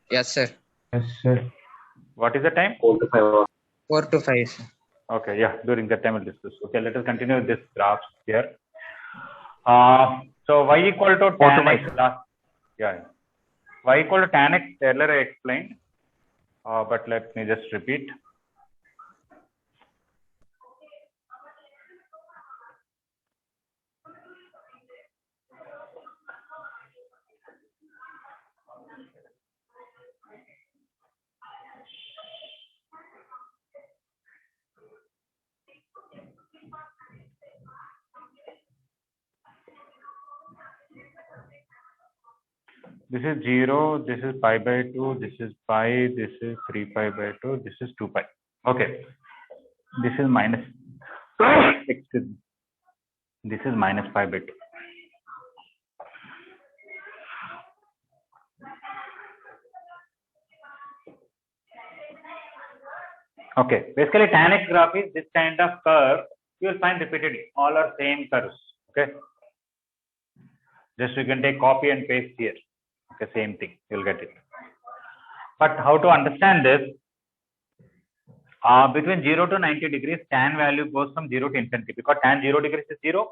Yes, sir. Yes, sir. What is the time? 4 to 5 hours. 4 to 5. Sir. Okay, yeah, during that time we'll discuss. Okay, let us continue this graph here. So y equal to tan x last, yeah, y equal to tan x earlier I explained, but let me just repeat. This is 0, this is pi by 2, this is pi, this is 3 pi by 2, this is 2 pi. Okay, this is minus, excuse me, this is minus pi by 2. Okay, basically tan x graph is this kind of curve. You will find repeatedly, all are same curves. Okay, just you can take copy and paste here. Okay, same thing, you'll get it. But how to understand this? Between 0 to 90 degrees, tan value goes from 0 to infinity, because tan 0 degrees is 0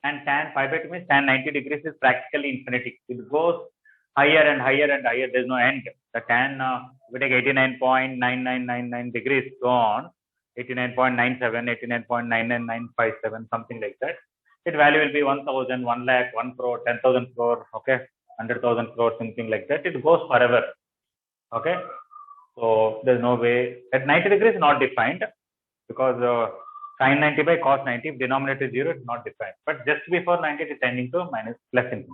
and tan pi by 2 means tan 90 degrees is practically infinity. It goes higher and higher and higher. There's no end. The tan, we take 89.9999 degrees, so on, 89.97, 89.99957, something like that. Its value will be 1000, 1 lakh, 1 crore, 10,000 crore, okay, 100,000 crore, something like that. It goes forever. Okay, so there's no way. At 90 degrees, not defined, because sin 90 by cos 90, if denominator is 0, it's not defined. But just before 90, it is tending to minus plus infinity.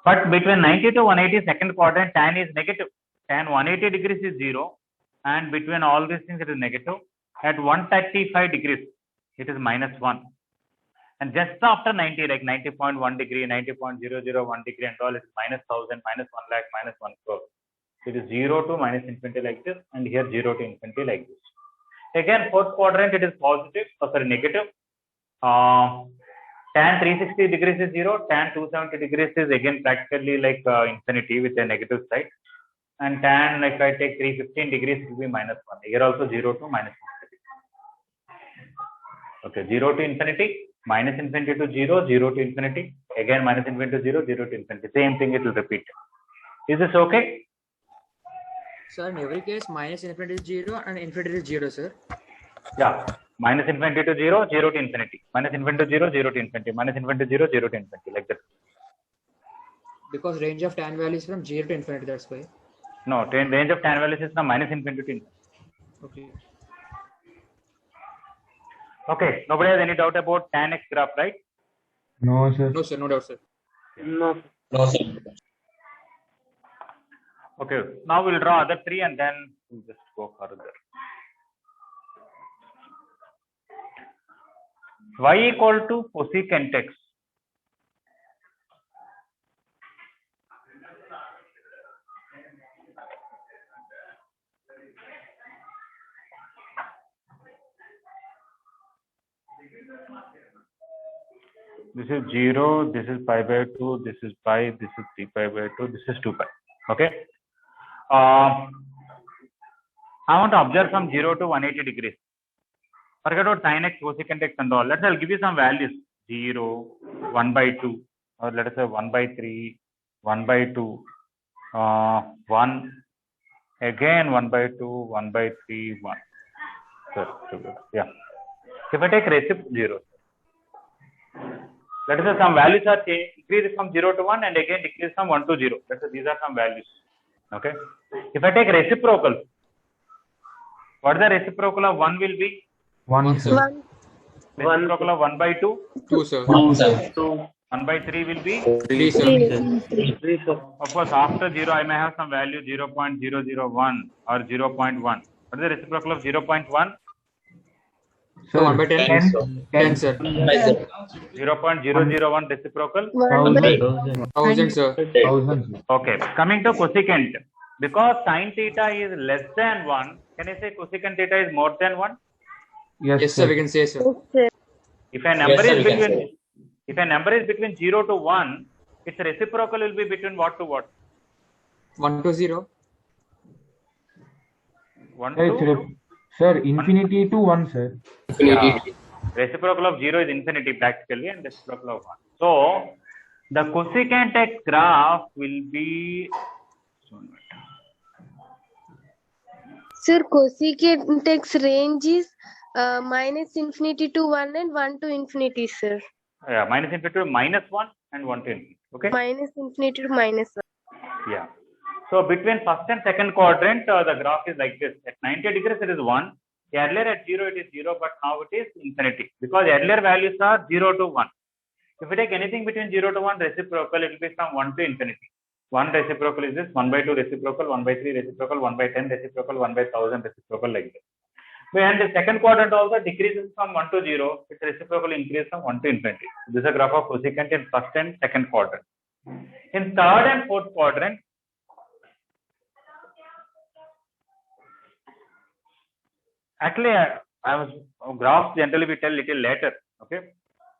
But between 90 to 180, second quadrant, tan is negative. Tan 180 degrees is 0, and between all these things, it is negative. At 135 degrees, it is minus 1. And just after 90, like 90.1 degree, 90.001 degree, and all, it is minus 1000, minus 1 lakh, minus 1 crore. It is 0 to minus infinity like this, and here 0 to infinity like this. Again, fourth quadrant, it is positive, negative. Tan 360 degrees is 0, tan 270 degrees is again practically like infinity with a negative side. And tan, if I take 315 degrees, it will be minus 1. Here also 0 to minus infinity. Okay, 0 to infinity, minus infinity to 0, 0 to infinity, again minus infinity to 0, 0 to infinity. Same thing, it will repeat. Is this okay? Sir, in every case, minus infinity is 0 and infinity is 0, sir. Yeah, minus infinity to 0, 0 to infinity. Minus infinity to 0, 0 to infinity. Minus infinity to 0, 0 to infinity, like that. Because range of tan value is from 0 to infinity, that's why. No, range of tan values is from minus infinity to infinity. Okay. Okay, nobody has any doubt about tan x graph, right? No, sir. No, sir, no doubt, sir. No, sir. Okay, now we'll draw other three and then we'll just go further. Y equal to cosecant x. This is 0, this is pi by 2, this is pi, this is 3 pi by 2, this is 2 pi. Okay. I want to observe from 0 to 180 degrees. Forget about sin x, cosecant x and all. I'll give you some values. 0, 1 by 2, or let us say 1 by 3, 1 by 2, 1, again 1 by 2, 1 by 3, 1. So, yeah. If I take reciprocal 0, let us say some values are increased from 0 to 1 and again decrease from 1 to 0. Let us say these are some values. Okay. If I take reciprocal, what is the reciprocal of 1 will be? 1, sir. Reciprocal of 1 by 2? 2, sir. 1, sir. 1 by 3 will be? 3, sir. 3, sir. Of course, after 0, I may have some value 0.001 or 0.1. What is the reciprocal of 0.1? So 1 by 10? 10, sir. 0.001 reciprocal? 1000, sir. 1000. Okay. Coming to cosecant. Because sin theta is less than 1, can I say cosecant theta is more than 1? Yes, sir, we can say, sir. If a number is between 0 to 1, its reciprocal will be between what to what? 1 to 0. 1 Sir, to sir, infinity to 1, sir. Infinity. Reciprocal of 0 is infinity practically, and reciprocal of 1. So the cosecant x graph will be. Sir, cosecant x range is minus infinity to 1 and 1 to infinity, sir. Yeah, minus infinity to minus 1 and 1 to infinity. Okay. Minus infinity to minus 1. Yeah. So between first and second quadrant, the graph is like this. At 90 degrees, it is 1. Earlier at 0, it is 0, but now it is infinity. Because earlier values are 0 to 1. If we take anything between 0 to 1 reciprocal, it will be from 1 to infinity. 1 reciprocal is this, 1 by 2 reciprocal, 1 by 3 reciprocal, 1 by 10 reciprocal, 1 by 1000 reciprocal, like this. And the second quadrant also decreases from 1 to 0. Its reciprocal increases from 1 to infinity. This is a graph of cosecant in first and second quadrant. In third and fourth quadrant, actually, I was graphs generally we tell little later, okay,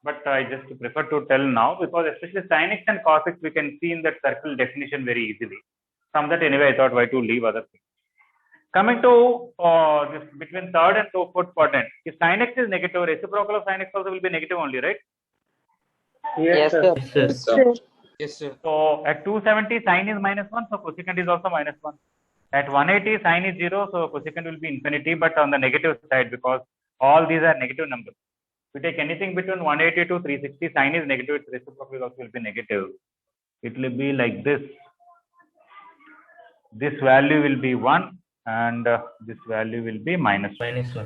but I just prefer to tell now because especially sin x and cos x we can see in that circle definition very easily. From that anyway, I thought why to leave other things. Coming to this between third and fourth quadrant, if sin x is negative, reciprocal of sin x also will be negative only, right? Yes, sir. Yes, sir. Yes, sir. So at 270 sin is minus 1, so cosecant is also minus 1. At 180 sin is 0, so cosecant will be infinity, but on the negative side because all these are negative numbers. If you take anything between 180 to 360, sin is negative, its reciprocal also will be negative. It will be like this. This value will be 1 and this value will be minus 1.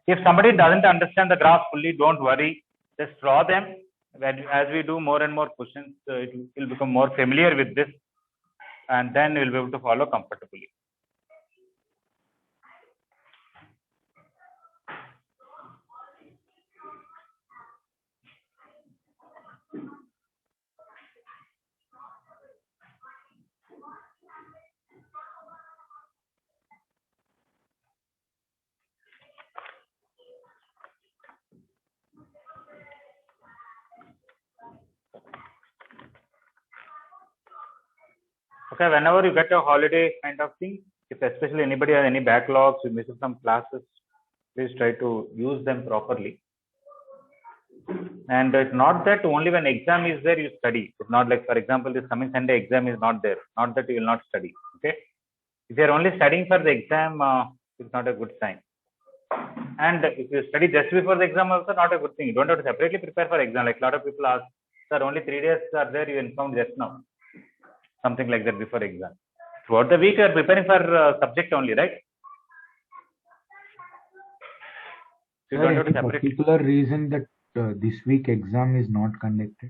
If somebody doesn't understand the graph fully, don't worry. Just draw them. As we do more and more questions, it will become more familiar with this, and then we'll be able to follow comfortably. Okay, whenever you get a holiday kind of thing, if especially anybody has any backlogs, you miss some classes, please try to use them properly. And it's not that only when exam is there you study. It's not like, for example, this coming Sunday exam is not there. Not that you will not study. Okay. If you are only studying for the exam, it's not a good sign. And if you study just before the exam, also not a good thing. You don't have to separately prepare for exam. Like a lot of people ask, sir, only 3 days are there. You informed just now. Something like that before exam. Throughout the week, you are preparing for subject only, right? You don't have to Any separate. particular reason that this week exam is not conducted?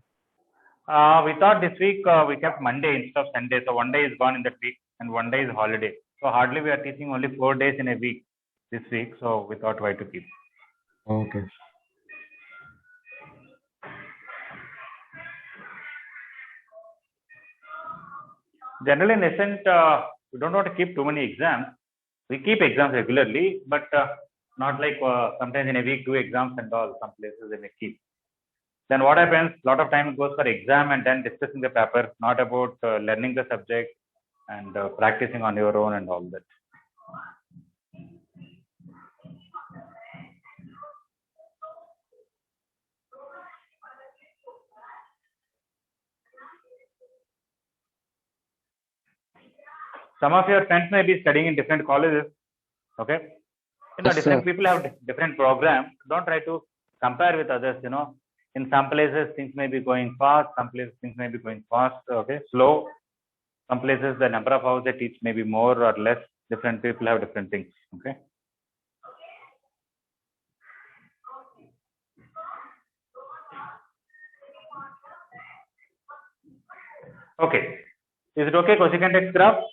We thought this week we kept Monday instead of Sunday. So 1 day is gone in that week and 1 day is holiday. So hardly we are teaching only 4 days in a week this week. So we thought why to keep. Okay. Generally in Ascent, we don't want to keep too many exams. We keep exams regularly, but not like sometimes in a week 2 exams and all. Some places they may keep. Then what happens? A lot of time goes for exam and then discussing the paper, not about learning the subject and practicing on your own and all that. Some of your friends may be studying in different colleges. Okay. You know, Yes, different sir. people have different programs. Don't try to compare with others, you know. In some places things may be going fast, some places things may be going fast, okay, slow. Some places the number of hours they teach may be more or less. Different people have different things. Okay. Okay. Is it okay? Cosecant x graph?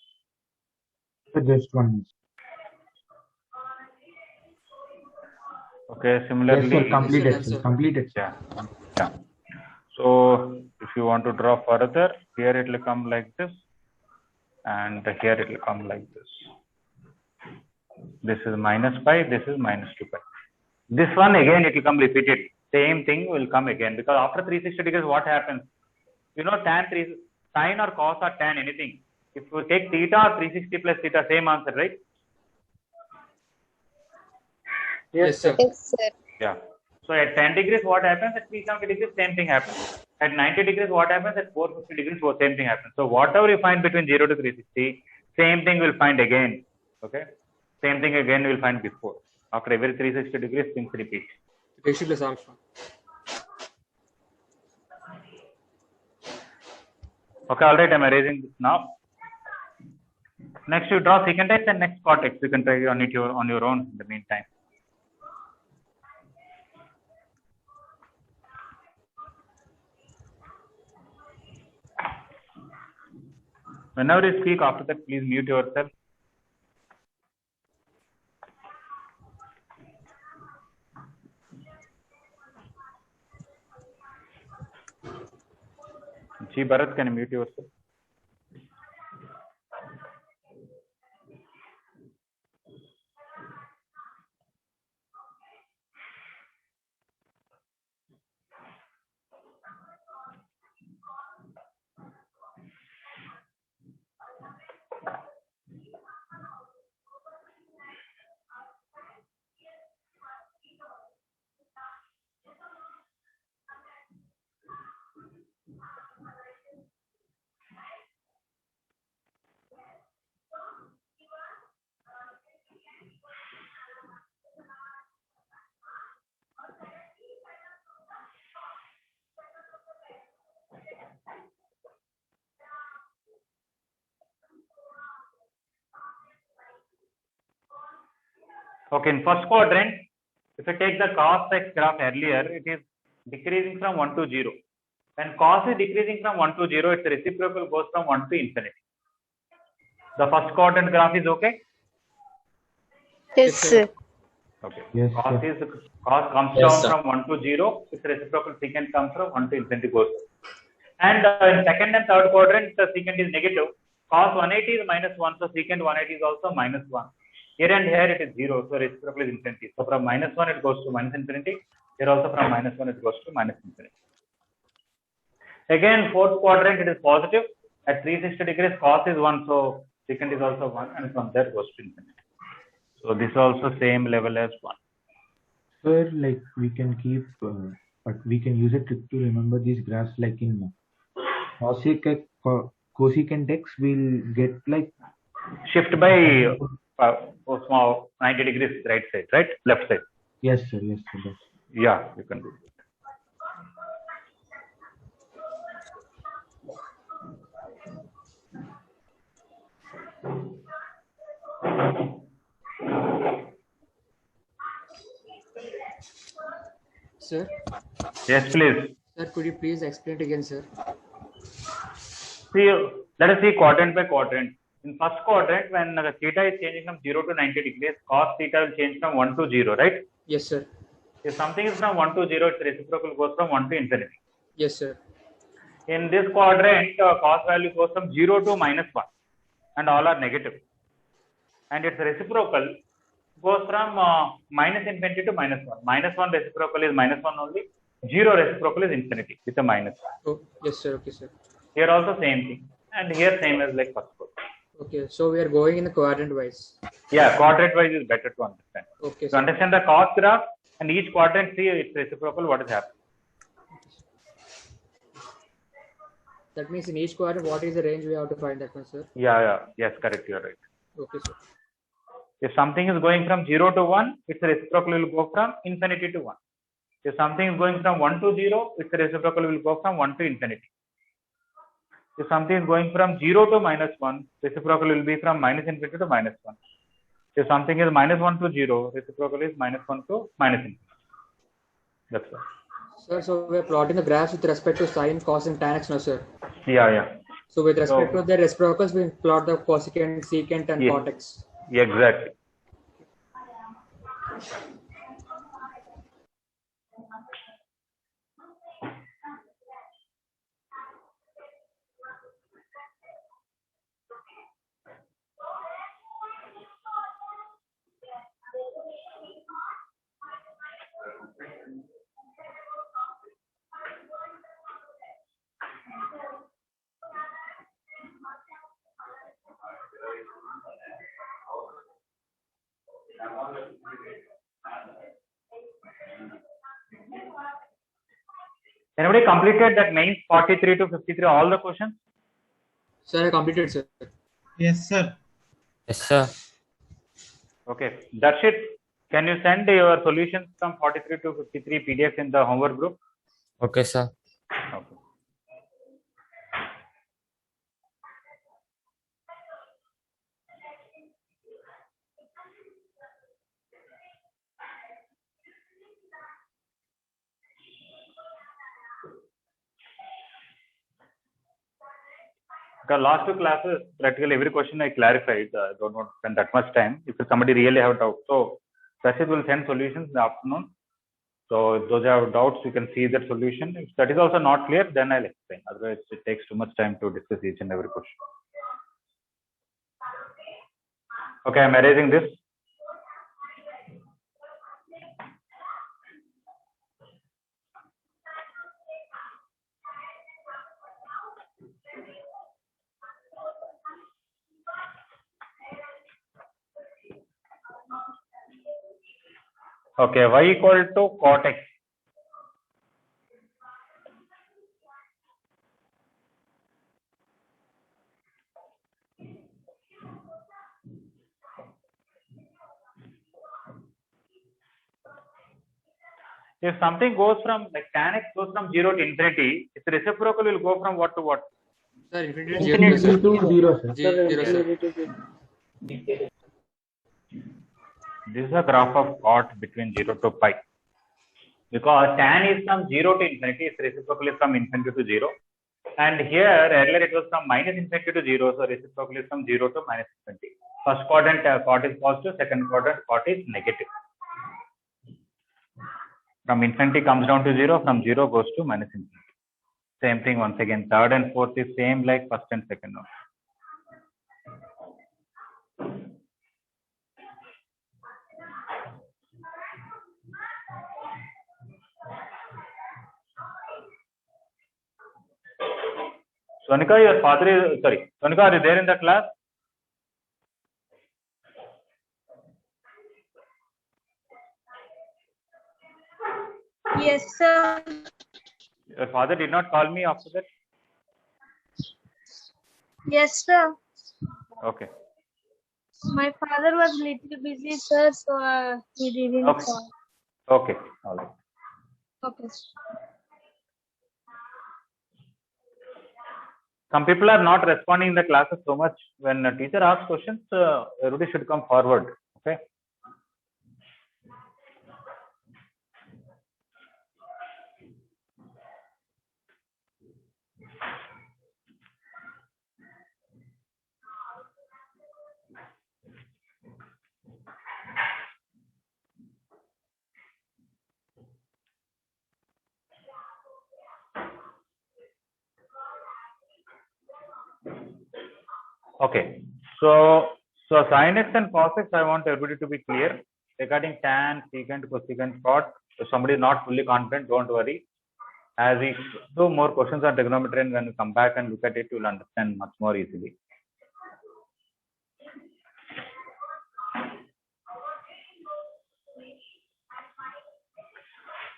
So just one. Okay. Yes, Similarly. sir. Completed, Yes, sir. sir. Completed. Yeah. Yeah. So if you want to draw further, here it will come like this, and here it will come like this. This is minus pi, this is minus 2 pi. This one again it will come repeated. Same thing will come again because after 360 degrees, what happens? You know, sine or cos or tan, anything. If you take theta or 360 plus theta, same answer, right? Yes, sir. Yes, sir. Yeah. So at 10 degrees, what happens? At 370 degrees, same thing happens. At 90 degrees, what happens? At 450 degrees, same thing happens. So whatever you find between 0 to 360, same thing will find again. Okay. Same thing again you will find before. After every 360 degrees, things repeat. Ratio plus alpha. Okay, all right. I'm erasing this now. Next, you draw secant x and next cot x. You can try on it on your own in the meantime. Whenever you speak after that, please mute yourself. G. Bharat, can you mute yourself? Okay, in first quadrant, if you take the cos x graph earlier, it is decreasing from 1 to 0. When cos is decreasing from 1 to 0, its reciprocal goes from 1 to infinity. The first quadrant graph is okay? Yes, sir. Okay. Yes, Cos comes Yes, down sir. from 1 to 0, its reciprocal secant comes from 1 to infinity goes. And in second and third quadrant, the secant is negative. Cos 180 is minus 1, so secant 180 is also minus 1. Here and here it is 0, so reciprocal is infinity. So from minus 1 it goes to minus infinity. Here also from minus 1 it goes to minus infinity. Again, fourth quadrant it is positive. At 360 degrees cos is 1, so secant is also 1, and from there goes to infinity. So this is also same level as 1. Sir, like we can keep, but we can use a trick to remember these graphs. Like in cosecant x, we'll get like Shift by small 90 degrees right side, right? Left side. yes, sir. Yes, sir. That's, Yeah, you can do it. Sir, Yes, please. sir, could you please explain it again, sir? See, let us see quadrant by quadrant. In first quadrant, when the theta is changing from 0 to 90 degrees, cos theta will change from 1 to 0, right? Yes, sir. If something is from 1 to 0, its reciprocal goes from 1 to infinity. Yes, sir. In this quadrant, cos value goes from 0 to minus 1, and all are negative. And its reciprocal goes from minus infinity to minus 1. Minus 1 reciprocal is minus 1 only. 0 reciprocal is infinity with a minus 1. Oh, yes, sir. Okay, sir. Here also same thing. And here same as like first quadrant. Okay, so we are going in the quadrant wise. Yeah, quadrant wise is better to understand. Okay, To sir. understand the cos graph and each quadrant, see its reciprocal, what is happening. That means in each quadrant, what is the range we have to find that one, sir? Yeah, yes, correct, you're right. Okay, sir. If something is going from 0 to 1, its reciprocal will go from infinity to 1. If something is going from 1 to 0, its reciprocal will go from 1 to infinity. If something is going from 0 to minus 1, reciprocal will be from minus infinity to minus 1. If something is minus 1 to 0, reciprocal is minus 1 to minus infinity. That's all. Sir, so we are plotting the graphs with respect to sine, cos, and tan x now, sir. Yeah. So with respect to the reciprocals, we plot the cosecant, secant, and Yes. cot x. Exactly. Anybody completed that main 43 to 53 all the questions? Sir, I completed, sir. Yes, sir. Yes, sir. Okay, that's it. Can you send your solutions from 43 to 53 PDF in the homework group? Okay, sir. Okay. The last two classes, practically every question I clarified. I don't want to spend that much time. If somebody really have doubt, so Rashid will send solutions in the afternoon. So if those have doubts, you can see that solution. If that is also not clear, then I'll explain. Otherwise, it takes too much time to discuss each and every question. Okay, I'm erasing this. Okay, y equal to cot x. If something goes from like tan x goes from 0 to infinity, its reciprocal will go from what to what? Sir, infinity to Infinity zero, to sir. 0, sir. Zero, sir. This is a graph of cot between 0 to pi. Because tan is from 0 to infinity, its reciprocal is from infinity to 0. And here, earlier it was from minus infinity to 0, so reciprocal is from 0 to minus infinity. First quadrant cot is positive, second quadrant cot is negative. From infinity comes down to 0, from 0 goes to minus infinity. Same thing once again, third and fourth is same like first and second one. Sonika, your father is, sorry, Sonika, are you there in the class? Yes, sir. Your father did not call me after that? Yes, sir. Okay. My father was little busy, sir, so he didn't Okay. call. Okay. All right. Okay. Some people are not responding in the classes so much. When a teacher asks questions, everybody should come forward. Okay. Okay. So sin x and cos x, I want everybody to be clear. Regarding tan, secant, cosecant, cot, if somebody is not fully confident, don't worry. As we do more questions on trigonometry, and when you come back and look at it, you will understand much more easily.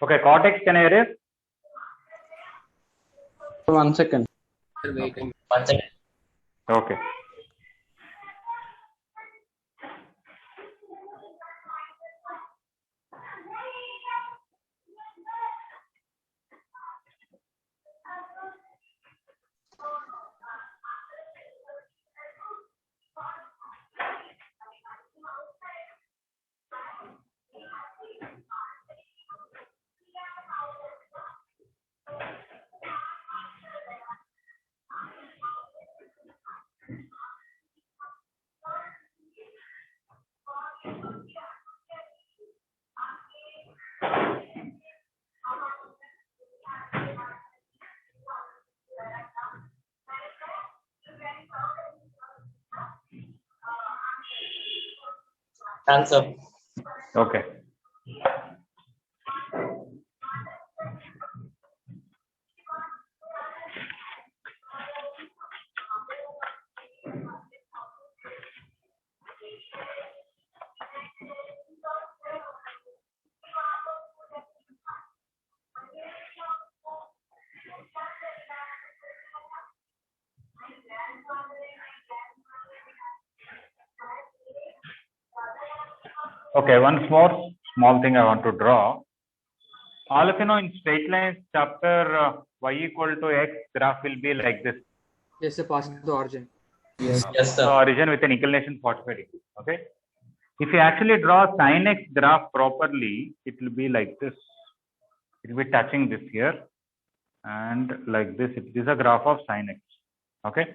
Okay, cot x, can I erase? 1 second. Sir, wait. Okay. 1 second. Okay. Answer. Okay. Okay, once more small thing I want to draw. All of you know in straight lines chapter y equal to x graph will be like this. Yes, sir. Passing the origin. Yes, The sir. origin with an inclination 45 degrees. Okay. If you actually draw sin x graph properly, it will be like this. It will be touching this here, and like this. It is a graph of sin x. Okay.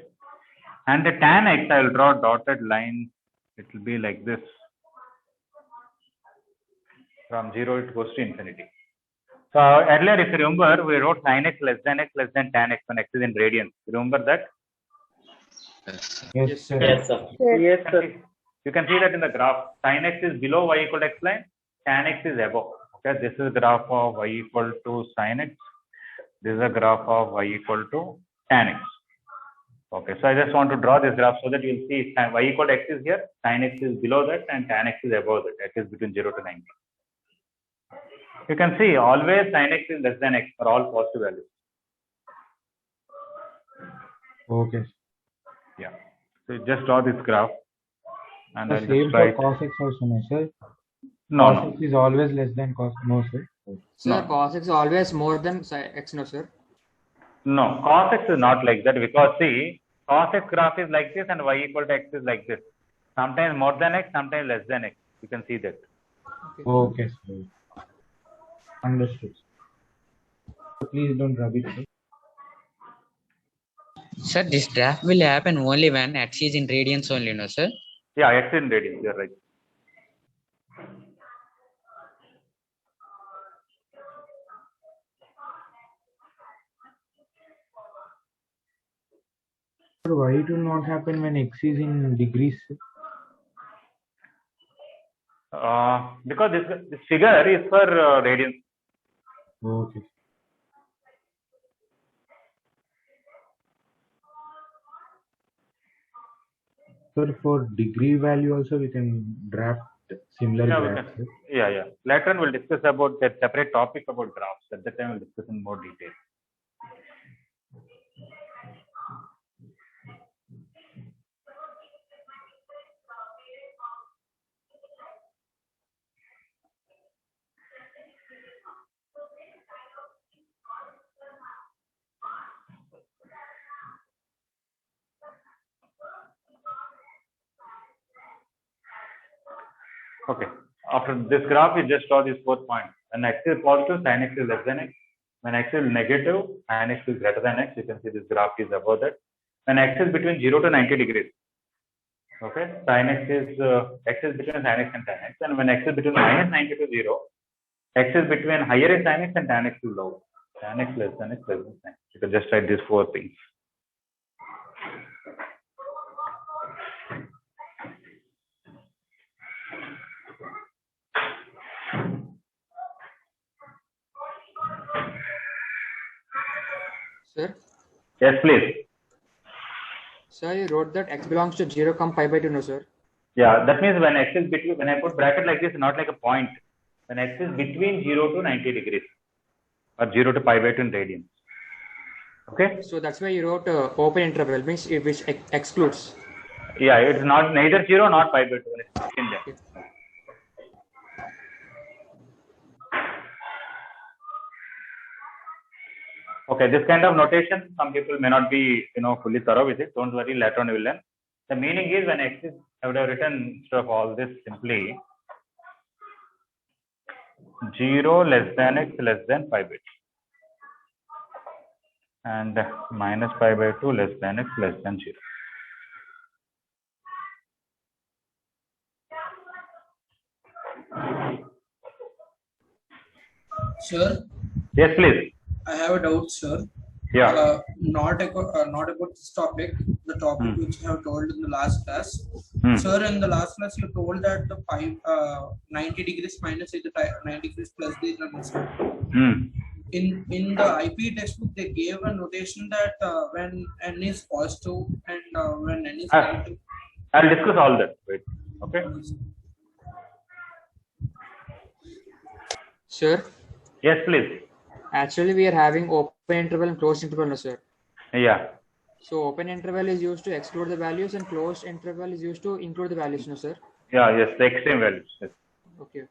And the tan x, I will draw dotted line. It will be like this. From 0 it goes to infinity. So earlier, if you remember, we wrote sin x less than tan x when x is in radians. Remember that? Yes, sir. Yes, sir. Yes. You can see that in the graph. Sin x is below y equal to x line. Tan x is above. Okay, this is graph of y equal to sin x. This is a graph of y equal to tan x. Okay, so I just want to draw this graph so that you will see y equal to x is here, sin x is below that, and tan x is above that. X is between 0 to 90. You can see always sin x is less than x for all positive values. Okay. Yeah. So you just draw this graph, and The I'll same just for write. cos x also, no, sir? No, Cos x is always less than cos. No, sir. Sir, No. cos x is always more than x, no, sir. no. Cos x is not like that because see, cos x graph is like this and y equal to x is like this. Sometimes more than x, sometimes less than x. You can see that. Okay, sir. Understood. Please don't rub it, sir. Sir, this graph will happen only when x is in radians only, no, sir? Yeah, x in radians. You're right. Sir, why it will not happen when x is in degrees, sir? Because this figure is for radians. Okay. Sir, for degree value also we can draft similar Yeah, we graphs, can. sir. Yeah. Later on we'll discuss about that separate topic about graphs. At that time we'll discuss in more detail. Okay. After this graph, we just draw this fourth point. When x is positive, sin x is less than x. When x is negative, sin x is greater than x. You can see this graph is above that. When x is between 0 to 90 degrees, okay, sin x is between sin x and tan x. And when x is between minus 90 to 0, x is between higher is sin x and tan x is lower. Tan x less than x less than sin x. You can just write these four things. Sir? Yes, please. Sir, you wrote that x belongs to 0, pi by 2, no, sir? Yeah, that means when x is between, when I put bracket like this, not like a point. When x is between 0 to 90 degrees or 0 to pi by 2 in radians. Okay? So that's why you wrote open interval, means which excludes. Yeah, it's not neither 0 nor pi by 2 when it's between them. Okay. Okay, this kind of notation, some people may not be, fully thorough with it. Don't worry, later on you will learn. The meaning is when x is, I would have written instead of all this simply 0 less than x less than pi by 2. And minus pi by 2 less than x less than 0. Sir, Yes, please. I have a doubt, sir. Yeah. Not about this topic, the topic which you have told in the last class. Sir, in the last class, you told that the 90 degrees minus is the 90 degrees plus the answer. In the IP textbook, they gave a notation that when n is positive and when n is negative. I'll discuss all that. Wait. Okay. Sir? Yes, please. Actually, we are having open interval and closed interval, no, sir? Yeah. So open interval is used to exclude the values and closed interval is used to include the values, no, sir? Yeah, yes, the extreme values. Yes. Okay.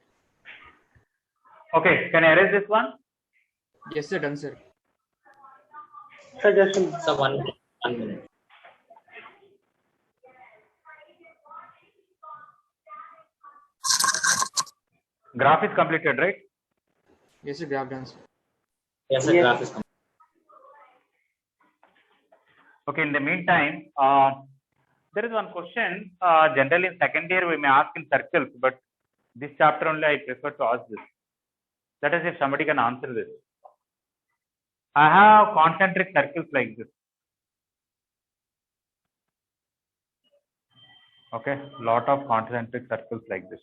Okay, can I erase this one? Yes, sir. Done, sir. Suggestion. So 1 minute. Graph is completed, right? Yes, sir. Graph done, sir. Yes, sir. Graph is complete. Okay, in the meantime, there is one question. Generally in second year we may ask in circles, but this chapter only I prefer to ask this. That is, if somebody can answer this. I have concentric circles like this. Okay, lot of concentric circles like this.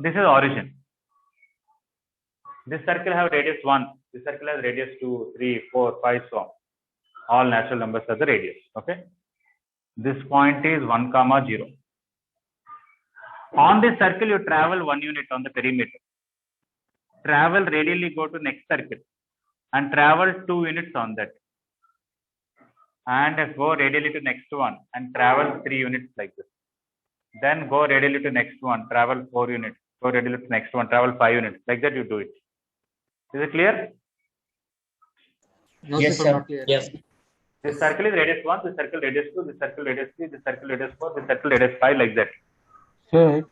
This is origin. This circle have radius 1. This circle has radius 2, 3, 4, 5, so on. All natural numbers are the radius. Okay. This point is 1, 0. On this circle, you travel 1 unit on the perimeter. Travel radially, go to next circle and travel 2 units on that. And go radially to next one and travel 3 units like this. Then go radially to next one, travel 4 units. Go radially to next one, travel 5 units. Like that you do it. Is it clear? No, Yes, sir. sir. Not clear. Yes. This circle is radius 1, this circle radius 2, this circle radius 3, this circle radius 4, this circle radius 5, like that. Sir,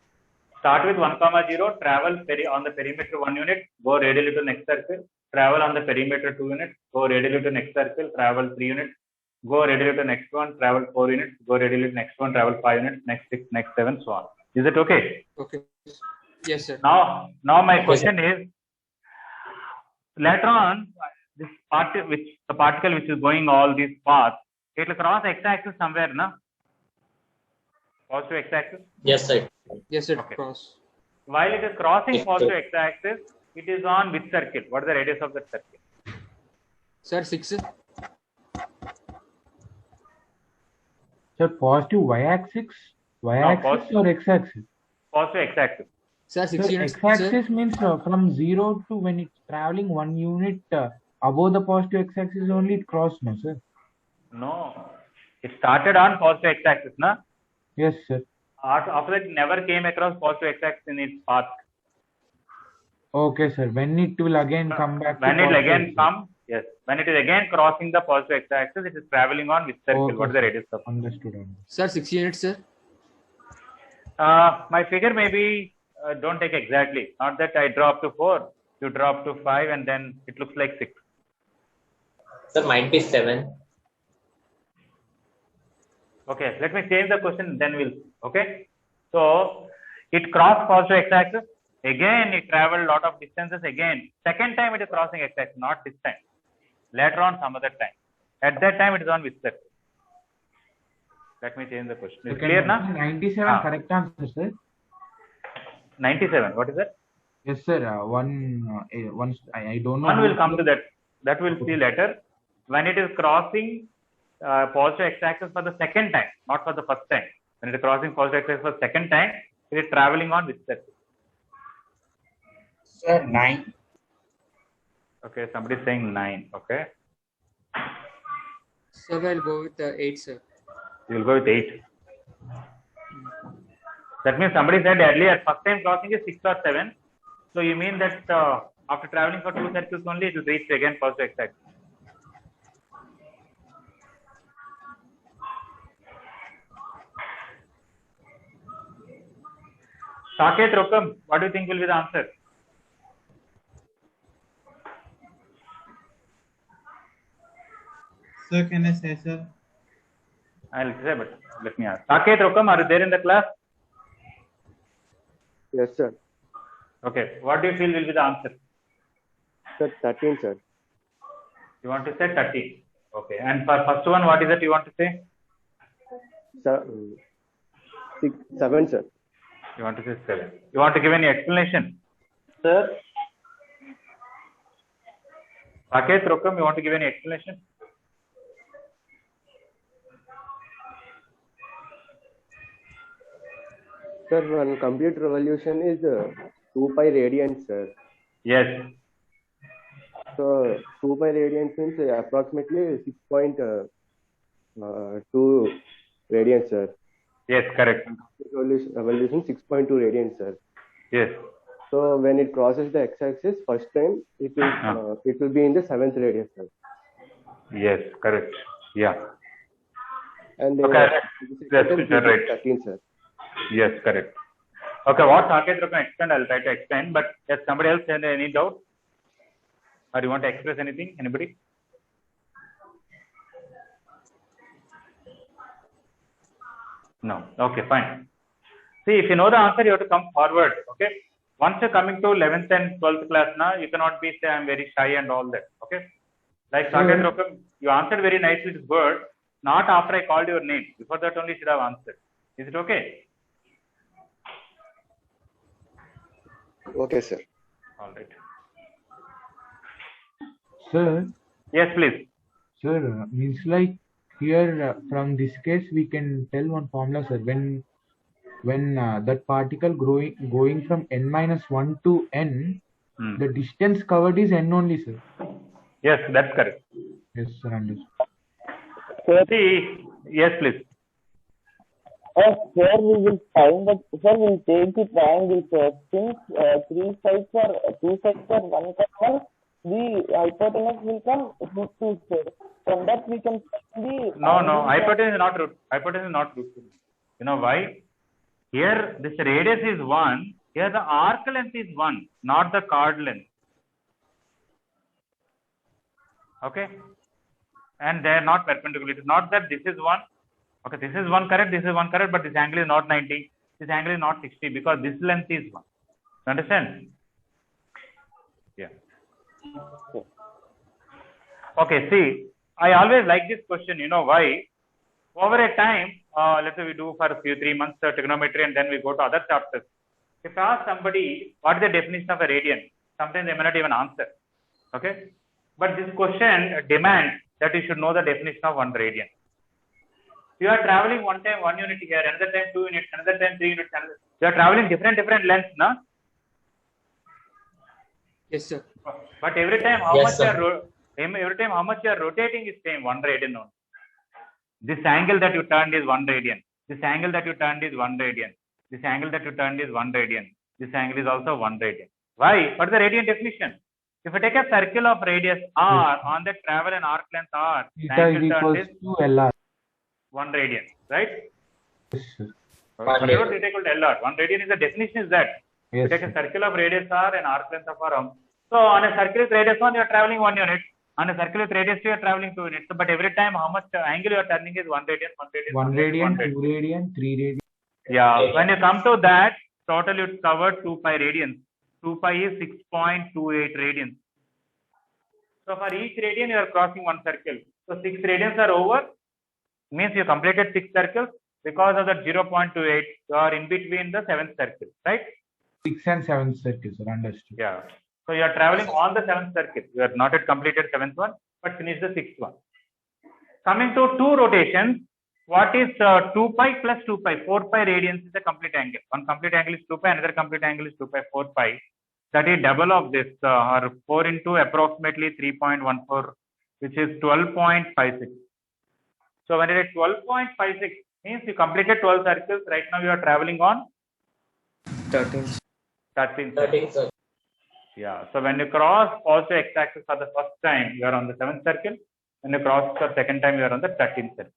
Start with 1, 0, travel on the perimeter 1 unit, go radially to next circle, travel on the perimeter 2 units, go radially to next circle, travel 3 units, go radially to next one, travel 4 units, go radially to next one, travel 5 units, next 6, next 7, so on. Is it okay? Okay. Yes, sir. Now my question is, later on, this particle which is going all these paths, it will cross x-axis somewhere, na? Positive x-axis? Yes, sir. Yes, sir. Okay. Cross. While it is crossing Yes, positive sir. x-axis, it is on which circle? What is the radius of that circle? Sir, 6. sir, positive y-axis positive. or x-axis? Positive x-axis. Sir, 6 Sir, units. Sir. x-axis means from 0 to when it's traveling 1 unit above the positive x-axis only it crossed, no, sir? No. It started on positive x-axis, na? Yes, sir. After that, it never came across positive x-axis in its path. Okay, sir. When it will again come back When to it positive again x-axis. comes, yes. When it is again crossing the positive x-axis, it is traveling on which circle? Okay, What is the sir. radius of? Understood. Sir, 6 units, sir. My figure maybe don't take exactly. Not that I drop to 4, you drop to 5, and then it looks like 6. Sir, might be 7. Okay, let me change the question, then we'll. Okay, so it crossed positive x-axis. Again, it traveled lot of distances. Again, second time it is crossing x-axis, not this time. Later on, some other time. At that time, it is on which circle? Let me change the question. Is it clear now? 97 correct answer, sir. 97. What is that? Yes, sir. I don't know. One will come to that. That we'll see later. When it is crossing positive x-axis for the second time, not for the first time. When it is crossing positive x-axis for the second time, it is traveling on which circle? Sir, 9. Okay, somebody is saying 9. Okay, Sir, I'll go with 8, sir. you will go with 8. That means somebody said earlier, first time crossing is 6 or 7. So you mean that after traveling for 2 circles only, it will reach again positive x-axis. Saket Rokam, what do you think will be the answer? Sir, can I say, sir? I'll say, but let me ask. Saket Rokam, are you there in the class? Yes, sir. Okay, what do you feel will be the answer? Sir, 13, sir. You want to say 13. Okay, and for first one, what is it you want to say? Sir, 7, sir. You want to say 7. You want to give any explanation? Sir, Saket Rokam, you want to give any explanation? sir, one complete revolution is 2 pi radians, sir. Yes. So 2 pi radians means approximately 6.2 radians, sir. Yes, correct. Revolution 6.2 radians, sir. Yes. So when it crosses the x-axis first time, it will be in the 7th radius, sir. Yes, correct. Yeah. And Okay. Yes, it sir, will right. be 13, sir. Yes, correct. Okay, what Saket can explain, I'll try to explain. But yes, somebody else has any doubt? Or you want to express anything? Anybody? No. Okay, fine. See, if you know the answer, you have to come forward. Okay. Once you're coming to 11th and 12th class now, you cannot be say I'm very shy and all that. Okay. Like Saket Rokam, you answered very nicely this word. Not after I called your name. Before that only you should have answered. Is it okay? Okay, sir. All right. Sir, Yes, please. sir, means like here from this case we can tell one formula, sir. When that particle going from n-1 to n, the distance covered is n only, sir. Yes, that's correct. Yes, sir. Understood. See, yes, please. Here we will find that, sir, we'll take the triangle, sir. Since two sides are 1 common, the hypotenuse will come root 2, sir. From that we can find the... No, hypotenuse is not root. Hypotenuse is not root 2. You know why? Here, this radius is 1. Here, the arc length is 1, not the chord length. Okay? And they are not perpendicular. It is not that this is 1. Okay, this is 1 correct, this is 1 correct, but this angle is not 90. This angle is not 60 because this length is 1. You understand? Yeah. Okay, see, I always like this question. You know why? Over a time, let's say we do for a few 3 months trigonometry and then we go to other chapters. If I ask somebody what is the definition of a radian, sometimes they may not even answer. Okay? But this question demands that you should know the definition of 1 radian. You are traveling one time 1 unit here, another time 2 units, another time 3 units. You are traveling different lengths, na? Yes, sir. But every time how Yes, much you are rotating is same 1 radian only. This angle that you turned is 1 radian. This angle that you turned is 1 radian. This angle that you turned is 1 radian. This angle is also 1 radian. Why? What is the radian definition? If you take a circle of radius r on the travel and arc length r, the Theta is angle equals turned is to LR. 1 radian, right? Yes, sir. Whatever theta equal to LR. 1 radian is the definition is that. Yes, You take sir. a circle of radius r and arc length of r. So on a circle with radius 1, you are traveling 1 unit. On a circle with radius 2, you are traveling 2 units. So, but every time how much angle you are turning is 1 radian, 1 radian, 1 radian, 2 radian, 3 radian. Yeah, when you come to that, total you covered 2 pi radians. 2 pi is 6.28 radians. So for each radian, you are crossing 1 circle. So 6 radians are over. Means you completed 6 circles. Because of that 0.28, you are in between the 7th circle, right? 6 and 7th circles, sir. Understood. Yeah. So you are traveling on the 7th circle. You have not yet completed 7th one, but finished the 6th one. Coming to 2 rotations, what is 2 pi plus 2 pi? 4 pi radians is a complete angle. One complete angle is 2 pi, another complete angle is 2 pi, 4 pi. That is double of this, or 4 into approximately 3.14, which is 12.56. So when it is 12.56, means you completed 12 circles. Right now you are traveling on 13. 13 circles. 13, sir. Yeah. So when you cross positive x-axis for the first time, you are on the 7th circle. When you cross the second time, you are on the 13th circle.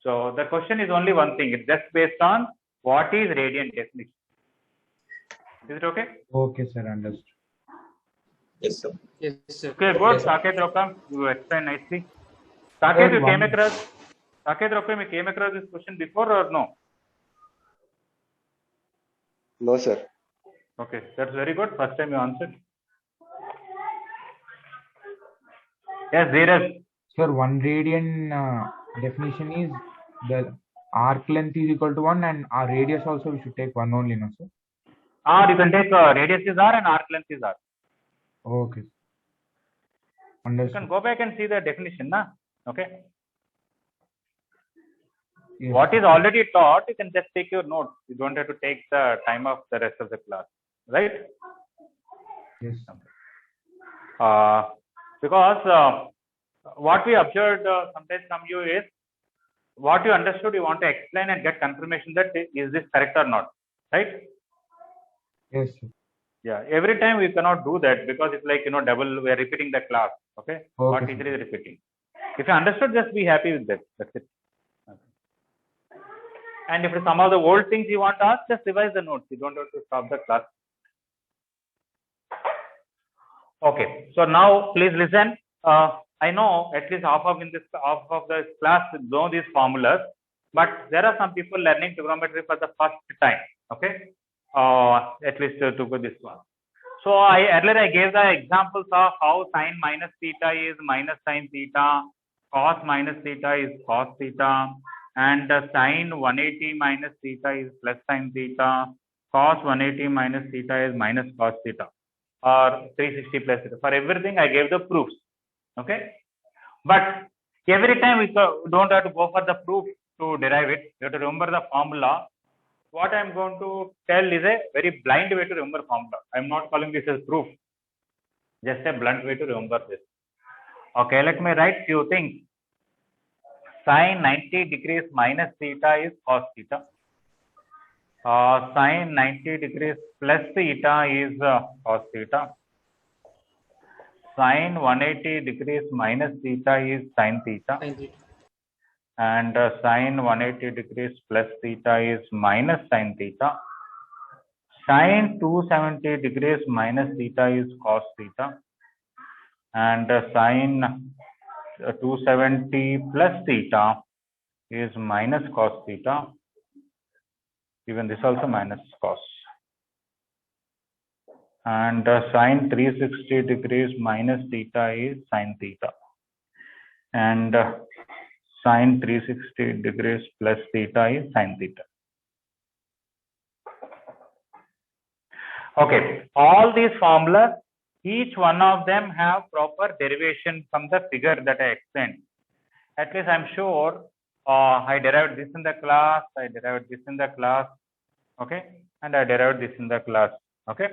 So the question is only one thing. It's just based on what is radian definition. Is it okay? Okay, sir. Understood. Yes, sir. Yes, sir. Okay, good. Yes, sir. Saket Rokam, you explained nicely. Saket, Sir, you came one- across. Saket Rokam, you came across this question before or no? No, sir. Okay, that's very good. First time you answered. Yes, Dheeraj. Sir, 1 radian definition is the arc length is equal to 1 and our radius also we should take 1 only, no, sir? Or you can take radius is r and arc length is r. Okay. You Understood. can go back and see the definition, na? Okay. Yes. What is already taught, you can just take your notes. You don't have to take the time of the rest of the class, right? Yes. Because what we observed sometimes from you is what you understood, you want to explain and get confirmation that is this correct or not, right? Yes, sir. Yeah, every time we cannot do that because it's like, double, we are repeating the class. Okay. What Okay, teacher is repeating. If you understood, just be happy with that. That's it. Okay. And if some of the old things you want to ask, just revise the notes. You don't have to stop the class. Okay. So now please listen. I know at least half of the class know these formulas, but there are some people learning trigonometry for the first time. Okay. At least to go this one. So earlier I gave the examples of how sine minus theta is minus sine theta, cos minus theta is cos theta, and sine 180 minus theta is plus sine theta, cos 180 minus theta is minus cos theta, or 360 plus theta. For everything I gave the proofs. Okay. But every time we don't have to go for the proof to derive it. You have to remember the formula. What I am going to tell is a very blind way to remember formula. I am not calling this as proof. Just a blunt way to remember this. Okay, let me write few things. Sine 90 degrees minus theta is cos theta. Sine 90 degrees plus theta is cos theta. Sine 180 degrees minus theta is sin theta. And sine 180 degrees plus theta is minus sin theta. Sine 270 degrees minus theta is cos theta. And sine 270 plus theta is minus cos theta. Even this also minus cos. And sine 360 degrees minus theta is sin theta. And sine 360 degrees plus theta is sin theta. Okay, all these formulas, each one of them have proper derivation from the figure that I explained. At least I'm sure I derived this in the class, I derived this in the class, okay, and I derived this in the class, okay.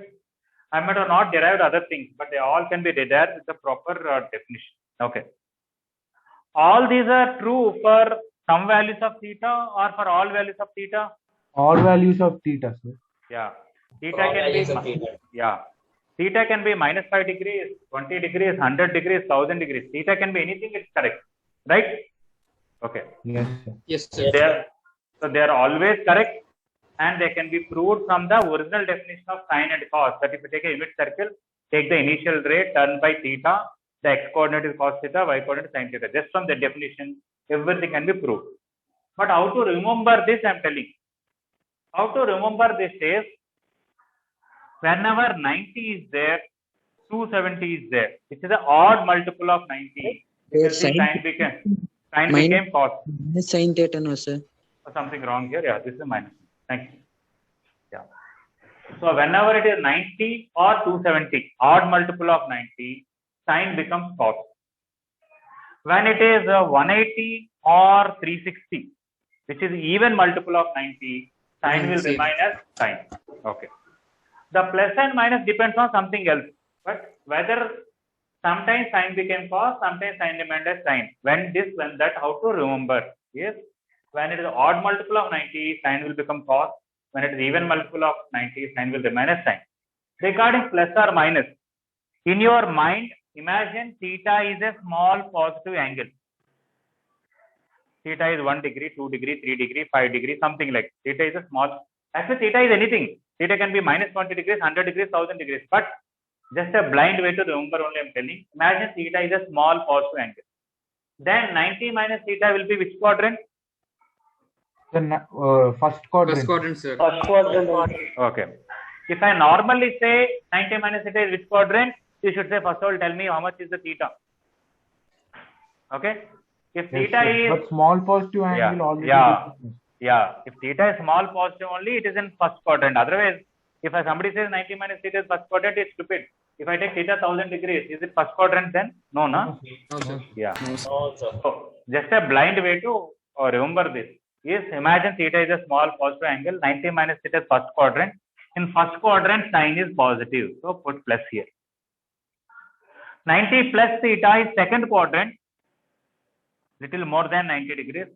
I might have not derived other things, but they all can be derived with the proper definition, okay. All these are true for some values of theta or for all values of theta? All values of theta, sir. Yeah. Theta can be, yeah. Theta can be minus 5 degrees, 20 degrees, 100 degrees, 1000 degrees. Theta can be anything, it's correct. Right? Okay. Yes, sir. Yes, sir. So they are always correct and they can be proved from the original definition of sine and cos. That if you take a unit circle, take the initial rate, turn by theta, the x coordinate is cos theta, y coordinate is sin theta. Just from the definition, everything can be proved. But how to remember this, I am telling. How to remember this is, whenever 90 is there, 270 is there, which is an odd multiple of 90. Sine became cos. Sin theta, no, sir. Something wrong here. Yeah, this is minus. Thank you. Yeah. So whenever it is 90 or 270, odd multiple of 90, sine becomes cos. When it is 180 or 360, which is even multiple of 90, sine will remain as sine. Okay. The plus and minus depends on something else. But whether sometimes sine became cos, sometimes sine remained as sine. When that, how to remember? Yes. When it is odd multiple of 90, sine will become cos. When it is even multiple of 90, sine will remain as sine. Regarding plus or minus, in your mind, imagine theta is a small positive angle. Theta is 1 degree, 2 degree, 3 degree, 5 degree, something like. Theta is a small. Actually, theta is anything. Theta can be minus 20 degrees, 100 degrees, 1000 degrees. But just a blind way to remember only I am telling. Imagine theta is a small positive angle. Then 90 minus theta will be which quadrant? The first quadrant. First quadrant, sir. First quadrant. Okay. If I normally say 90 minus theta is which quadrant, you should say first of all tell me how much is the theta. Okay. If theta is but small positive angle already. Yeah. If theta is small positive only, it is in first quadrant. Otherwise, if somebody says 90 minus theta is first quadrant, it's stupid. If I take theta 1000 degrees, is it first quadrant then? No, no. No, sir. Yeah. So just a blind way to remember this. Yes, imagine theta is a small positive angle. 90 minus theta is first quadrant. In first quadrant, sine is positive. So put plus here. 90 plus theta is second quadrant. Little more than 90 degrees.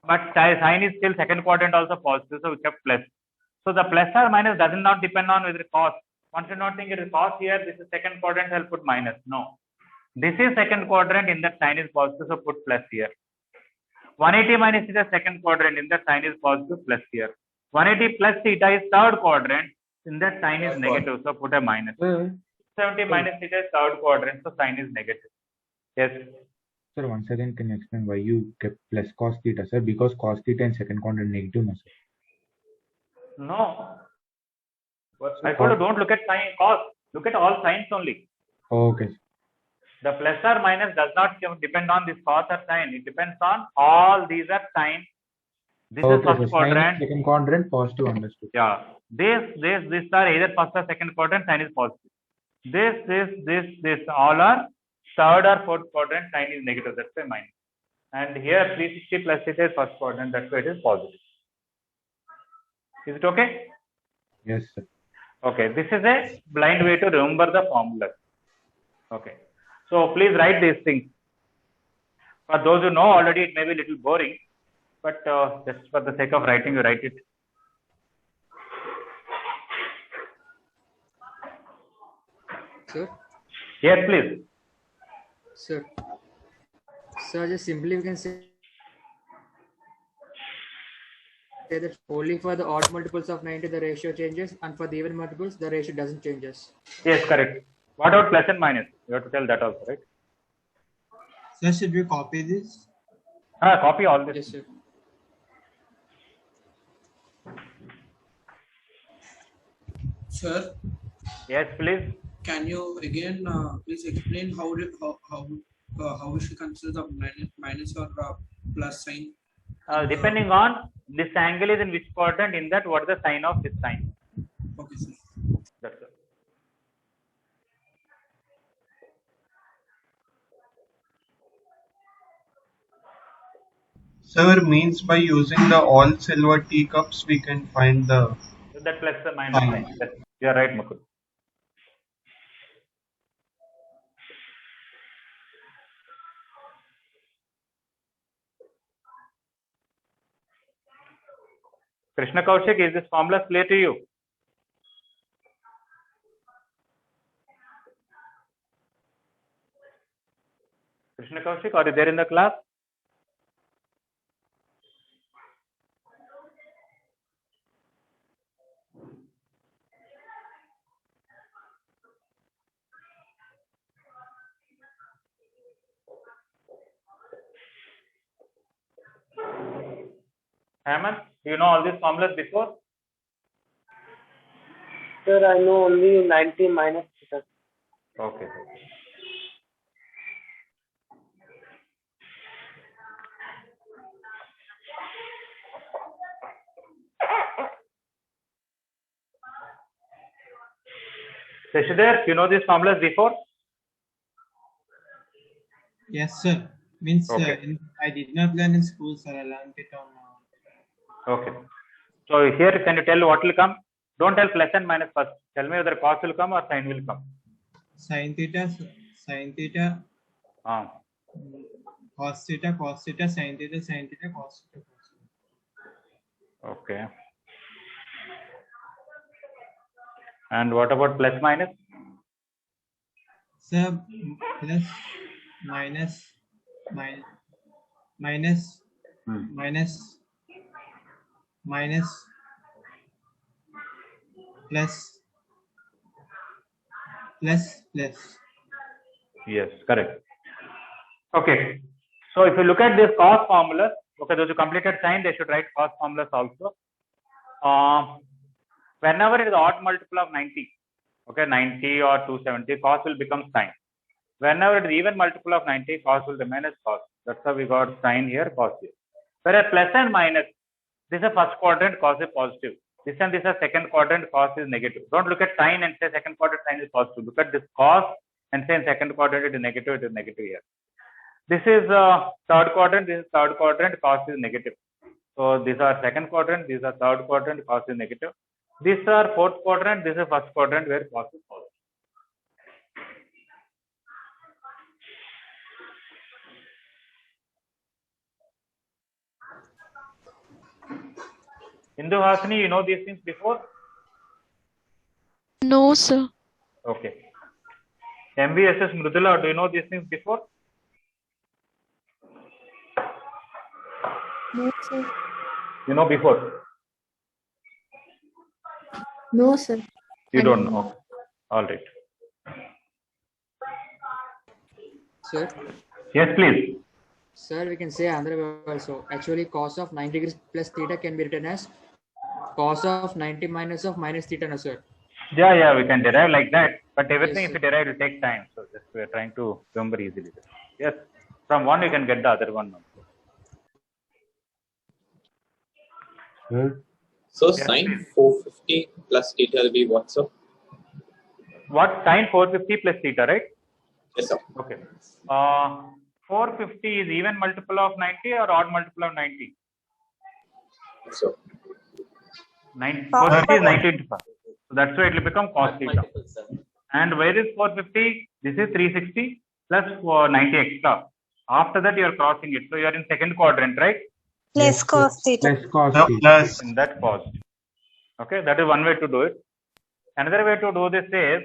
But sine is still second quadrant also positive. So we kept plus. So the plus or minus does not depend on whether cos. One should not think it is cos here. This is second quadrant. I'll put minus. No. This is second quadrant. In that sign is positive. So put plus here. 180 minus theta second quadrant. In that sign is positive. Plus here. 180 plus theta is third quadrant. In that sign is negative. So put a minus. 70 minus theta is third quadrant. So sign is negative. Yes. Sir, once again, can you explain why you kept plus cos theta, sir? Because cos theta in second quadrant negative, no, sir. No. I told you don't look at sign cos. Look at all signs only. Okay. The plus or minus does not depend on this cos or sign. It depends on all these are signs. This is first quadrant. Second quadrant, positive, understood. Yeah. These are either first or second quadrant, sign is positive. This all are third or fourth quadrant, sign is negative. That's why minus. And here 360 plus theta is first quadrant. That's why it is positive. Is it okay? Yes, sir. Okay. This is a blind way to remember the formulas. Okay. So please write these things. For those who know already, it may be a little boring, but just for the sake of writing, you write it. Sir? Yes, please. Sir. Sir, just simply we can say that only for the odd multiples of 90 the ratio changes, and for the even multiples the ratio doesn't changes. Yes, correct. What about plus and minus? You have to tell that also, right? Sir, should we copy this? Copy all this. Yes, sir. Sir? Yes, please. Can you again please explain how we should consider the minus or plus sign? Depending on this angle is in which quadrant, in that what is the sign of this sign. Okay, sir. That's it. Sir, means by using the all silver teacups we can find the That plus the minus sign. Yes, you are right, Mukul. Krishna Kaushik, is this formula clear to you? Krishna Kaushik, are you there in the class? Hemant, do you know all these formulas before? Sir, I know only 90 minus theta. Okay. Shashidhar, you know these formulas before? Yes, sir. Means Okay. I did not learn in school, sir. I learned it on. Okay. So here, can you tell what will come? Don't tell plus and minus first. Tell me whether cos will come or sin will come. Sin theta, cos theta, sin theta, cos theta. Okay. And what about plus minus? Sir, plus, minus, minus, plus. Yes, correct. Okay. So if you look at this cos formulas, okay, those who completed sin, they should write cos formulas also. Whenever it is odd multiple of 90, okay, 90 or 270, cos will become sin. Whenever it is even multiple of 90, cos will remain as cos. That's how we got sin here, cos here. Whereas plus and minus, this is a first quadrant, cos is positive. This and this is second quadrant, cos is negative. Don't look at sin and say second quadrant sin is positive. Look at this cos and say in second quadrant it is negative here. This is third quadrant, this is third quadrant, cos is negative. So these are second quadrant, these are third quadrant, cos is negative. These are fourth quadrant, this is first quadrant where cos is positive. Indu Hasini, you know these things before? No, sir. Okay. MVSS Mridula, do you know these things before? No, sir. You know before? No, sir. You I don't don't know. Okay. All right. Sir, Yes, please. sir, we can say another way also. Actually, cos of 90 degrees plus theta can be written as cos of 90 minus of minus theta, no, sir. Yeah, we can derive like that. But everything, Yes, if you derive, will take time. So just we are trying to remember easily. Yes. From one, you can get the other one. So Yes, sine please. 450 plus theta will be what, sir? What? Sine 450 plus theta, right? Yes, sir. Okay. 450 is even multiple of 90 or odd multiple of 90? So 450 is 90 into 5. So that's why it will become cos theta. And where is 450? This is 360 plus 90 extra. After that, you are crossing it. So you are in second quadrant, right? Plus cos theta. Plus cos No, theta. plus. In that cost. Okay, that is one way to do it. Another way to do this is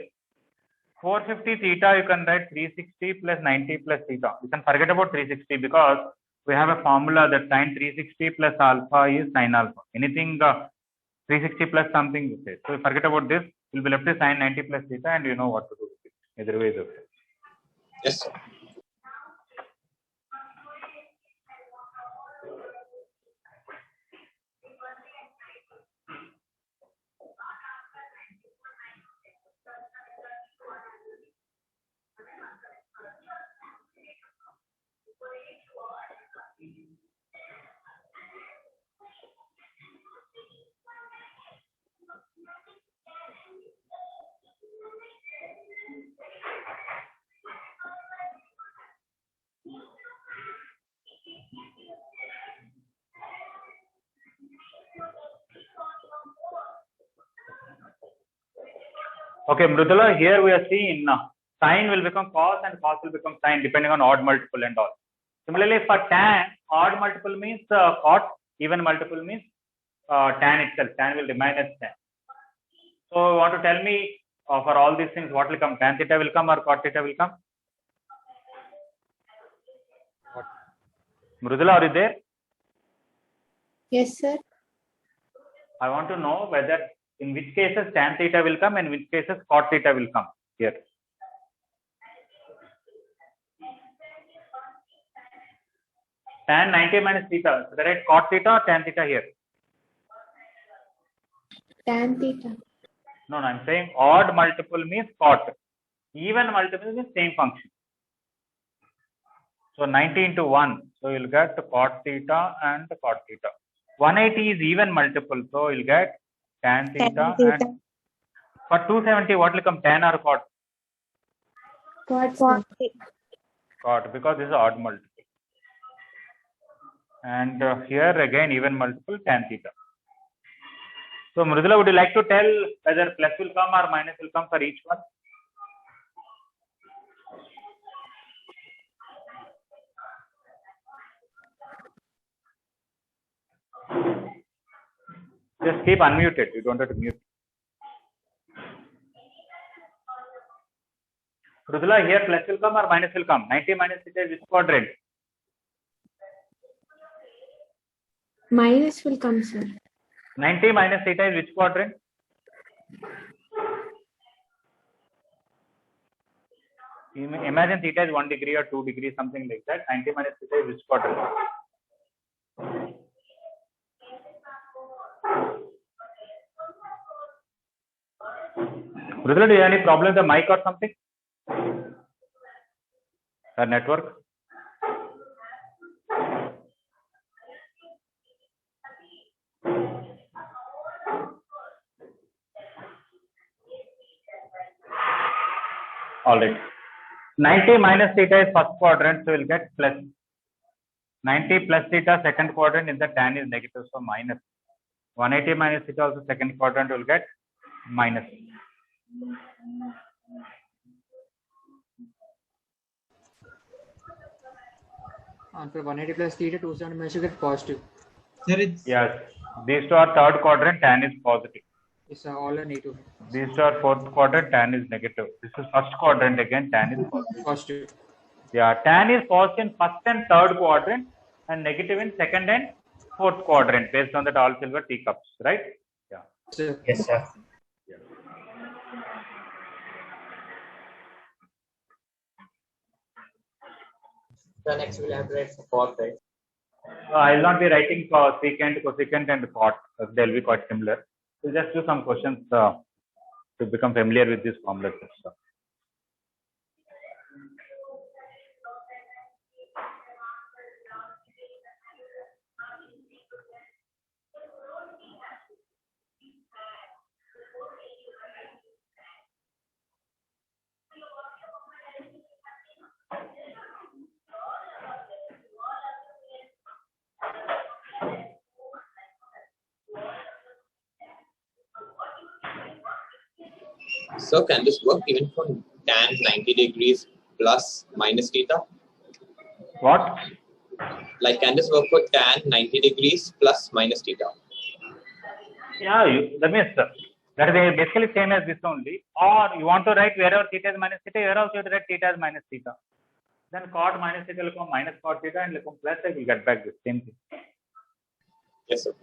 450 theta, you can write 360 plus 90 plus theta. You can forget about 360 because we have a formula that sin 360 plus alpha is sin alpha. Anything 360 plus something you say. So forget about this. You'll be left with sin 90 plus theta and you know what to do with it. Either way is okay. yes, sir. Okay, Mridula, here we are seeing sine will become cos and cos will become sine depending on odd multiple and all. Similarly, for tan, odd multiple means cot, even multiple means tan itself. Tan will remain as tan. So, you want to tell me for all these things what will come? Tan theta will come or cot theta will come? Mridula, are you there? Yes, sir. I want to know whether in which cases tan theta will come and in which cases cot theta will come here. Tan 90 minus theta. So, write cot theta or tan theta here? Tan theta. No, I'm saying odd multiple means cot. Even multiple means same function. So 90 into 1. So you'll get cot theta and cot theta. 180 is even multiple. So you'll get tan theta. And for 270, what will come, tan or cot? Cot, sir. Cot, because this is odd multiple. And here again even multiple tan theta. So Mridula, would you like to tell whether plus will come or minus will come for each one? Just keep unmuted. You don't have to mute. Mridula, here plus will come or minus will come? 90 minus theta is which quadrant? Minus will come, sir. 90 minus theta is which quadrant? Imagine theta is 1 degree or 2 degrees, something like that. 90 minus theta is which quadrant? Mridula, do you have any problem with the mic or something? Or network? All right. 90 minus theta is first quadrant, so we'll get plus. 90 plus theta second quadrant, if the tan is negative, so minus. 180 minus theta also second quadrant will get minus. And for 180 plus theta, 270 minus you get positive. Sir, it's Yes. These two are third quadrant, tan is positive. It's all a negative. These two are fourth quadrant, tan is negative. This is first quadrant again, tan is positive. Positive. Yeah, tan is positive in first and third quadrant and negative in second and fourth quadrant based on that all silver teacups, right? Yeah. Sir. Yes, sir. So next we'll have to write for cot, right? I will not be writing for secant, cosecant, and cot. They will be quite similar. We'll just do some questions to become familiar with these formulas. So can this work even for tan 90 degrees plus minus theta? What? Like, can this work for tan 90 degrees plus minus theta? Yeah, that means that is basically same as this only. Or you want to write wherever theta is minus theta, here also you have to write theta is minus theta. Then cot minus theta will become minus cot theta and will become plus, I will get back the same thing. Yes, sir.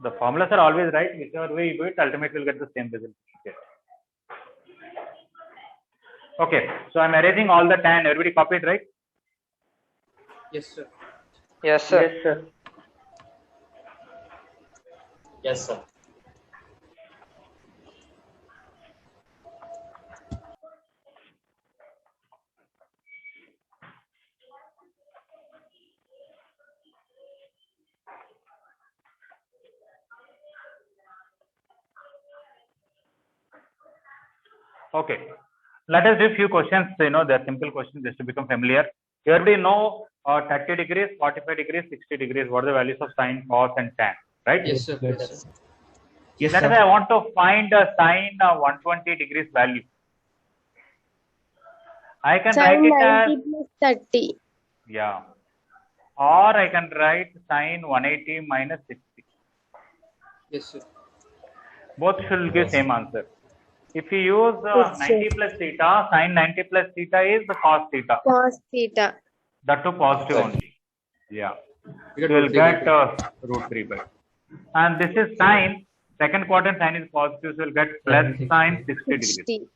The formulas are always right. Whichever way you do it, ultimately you will get the same result. Okay, so I'm erasing all the tan. Everybody copied, right? Yes, sir. Yes, sir. Yes, sir. Yes, sir. Okay, let us do a few questions. They're simple questions just to become familiar. Everybody know 30 degrees, 45 degrees, 60 degrees. What are the values of sine, cos, and tan? Right? Yes, sir. Yes, sir. Yes, that is why I want to find a sine 120 degrees value. I can write Sine it 90 as plus 30. yeah, or I can write sine 180 minus 60. Yes, sir. Both should give same answer. If you use 90 plus theta, sine 90 plus theta is the cos theta. Cos theta. That too positive only. Yeah. You You will get root 3 by 2. And this is sine. Second quadrant sine is positive, so you will get plus sine 60 degrees. 60.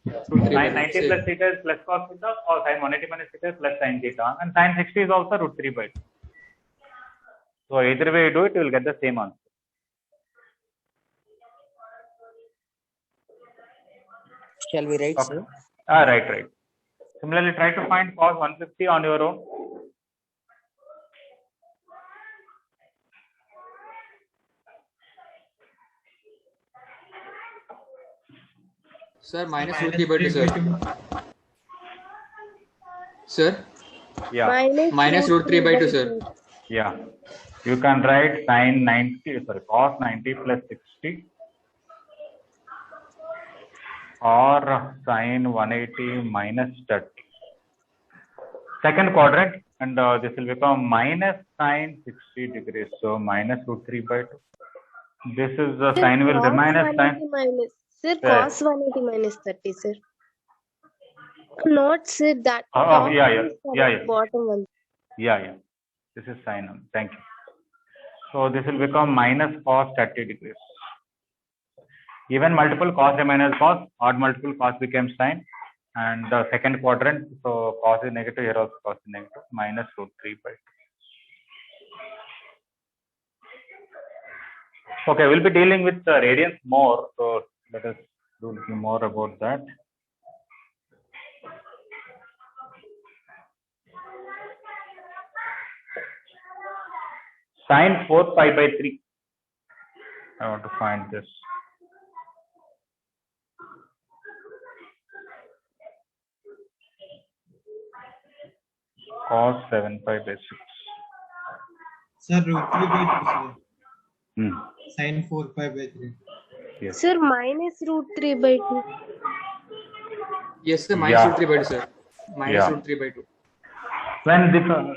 Sine 90 plus theta is plus cos theta, or sine 180 minus theta is plus sine theta. And sine 60 is also root 3 by 2. So either way you do it, you will get the same answer. Shall we write, sir? Right. Similarly, try to find cos 150 on your own. Sir, minus root 3 by 2, sir. Sir? Yeah. Minus root 3 by 2, sir. Yeah. You can write sine 90, cos 90 plus 60. Or sine 180 minus 30. Second quadrant, and this will become minus sine 60 degrees. So minus root 3 by 2. This is the sine will remain as sine. Sir, cos 180 minus 30, sir. Not sir, that. Yeah. Bottom one. Yeah. This is sine. Thank you. So this will become minus cos 30 degrees. Even multiple cos remain as cos, odd multiple cos became sine, and the second quadrant, so cos is negative, here also cos is negative, minus root 3 by 2. Okay, we'll be dealing with the radians more, so let us do a little more about that. Sine 4 pi by 3. I want to find this. Cos 7 pi by 6. Sir, root 3 by 2, sir. Hmm. Sine 4 pi by 3. Yes. Sir, minus root 3 by 2. Yes, sir. Minus root 3 by 2, sir. Minus root 3 by 2. When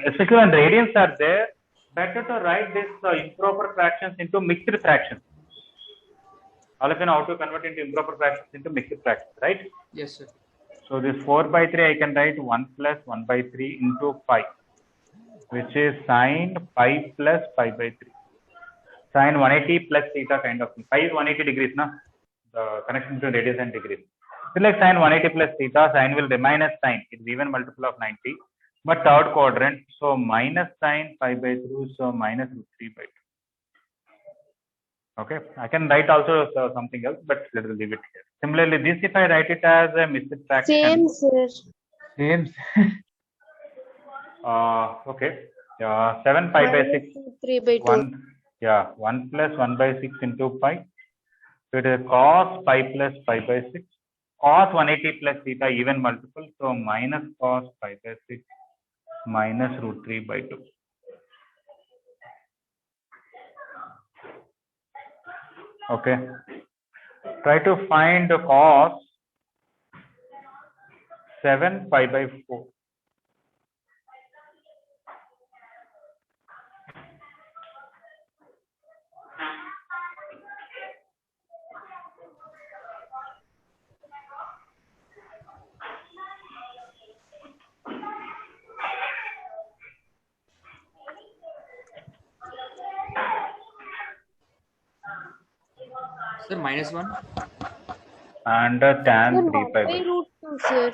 especially when radians are there, better to write this improper fractions into mixed fractions. All of you know how to convert into improper fractions into mixed fractions, right? Yes, sir. So this 4 by 3 I can write 1 plus 1 by 3 into 5, which is sine 5 plus 5 by 3. Sine 180 plus theta kind of thing. 5 is 180 degrees, na? The connection between radius and degrees. So like sine 180 plus theta, sine will remain as sine. It's even multiple of 90. But third quadrant, so minus sine 5 by 2, so minus root 3 by 2. Okay, I can write also something else, but let us leave it here. Similarly, this if I write it as a mixed fraction. Same, sir. Same. Okay. 7 pi by 6. 3 by 2. 1 plus 1 by 6 into pi. So it is cos pi plus pi by 6. Cos 180 plus theta even multiple. So minus cos pi by 6 minus root 3 by 2. Okay. Try to find the cos 7 pi by 4. Sir, minus 1. And tan 3 pi by 1 by root 2, sir.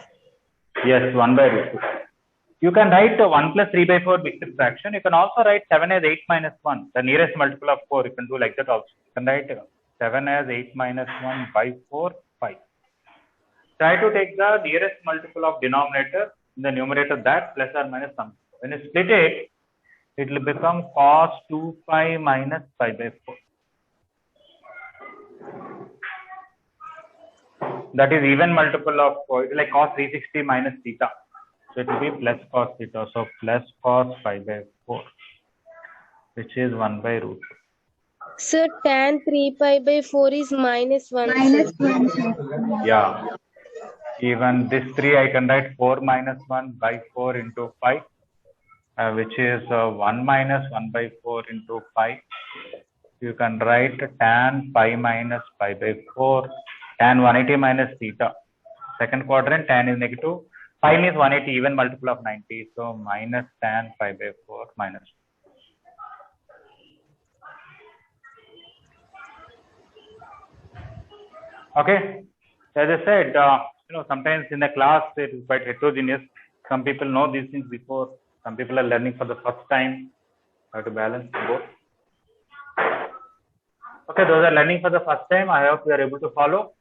Yes, 1 by root 2. You can write 1 plus 3 by 4 mixed fraction. You can also write 7 as 8 minus 1. The nearest multiple of 4. You can do like that also. You can write 7 as 8 minus 1 by 4, 5. Try to take the nearest multiple of denominator in the numerator, that plus or minus something. When you split it, it will become cos 2 pi minus pi by 4. That is even multiple of, it is like cos 360 minus theta. So it will be plus cos theta. So plus cos pi by 4, which is 1 by root 2. Sir, tan 3 pi by 4 is minus 1. Minus sir. 1, sir. Yeah. Even this 3 I can write 4 minus 1 by 4 into 5, which is 1 minus 1 by 4 into 5. You can write tan pi minus pi by 4, tan 180 minus theta. Second quadrant, tan is negative. Pi means 180, even multiple of 90. So minus tan pi by 4 minus. Okay. As I said, sometimes in the class it is quite heterogeneous. Some people know these things before. Some people are learning for the first time. How to balance both. Okay, those are learning for the first time. I hope you are able to follow.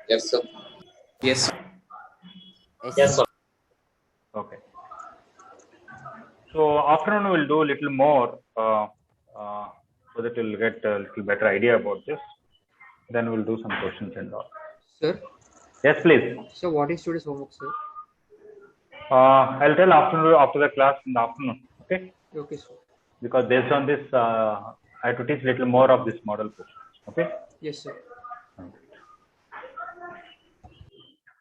Yes, sir. Yes. Yes, sir. Okay. So afternoon we'll do a little more so that you'll get a little better idea about this. Then we'll do some questions and all. Sir? Yes, please. So what is today's homework, sir? I'll tell after the class in the afternoon. Okay. Okay, sir. Because based on this, I have to teach a little more of this model questions. Okay. Yes, sir.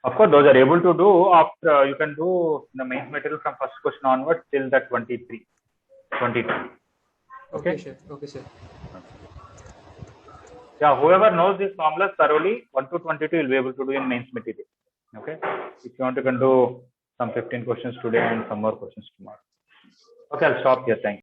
Of course, those are able to do after you can do the main material from first question onwards till the 22. Okay, sir. Okay, sir. Yeah, whoever knows these formulas thoroughly, 1 to 22 will be able to do in mains material. Okay. If you want, you can do some 15 questions today and some more questions tomorrow. Okay, I'll stop here. Thank you.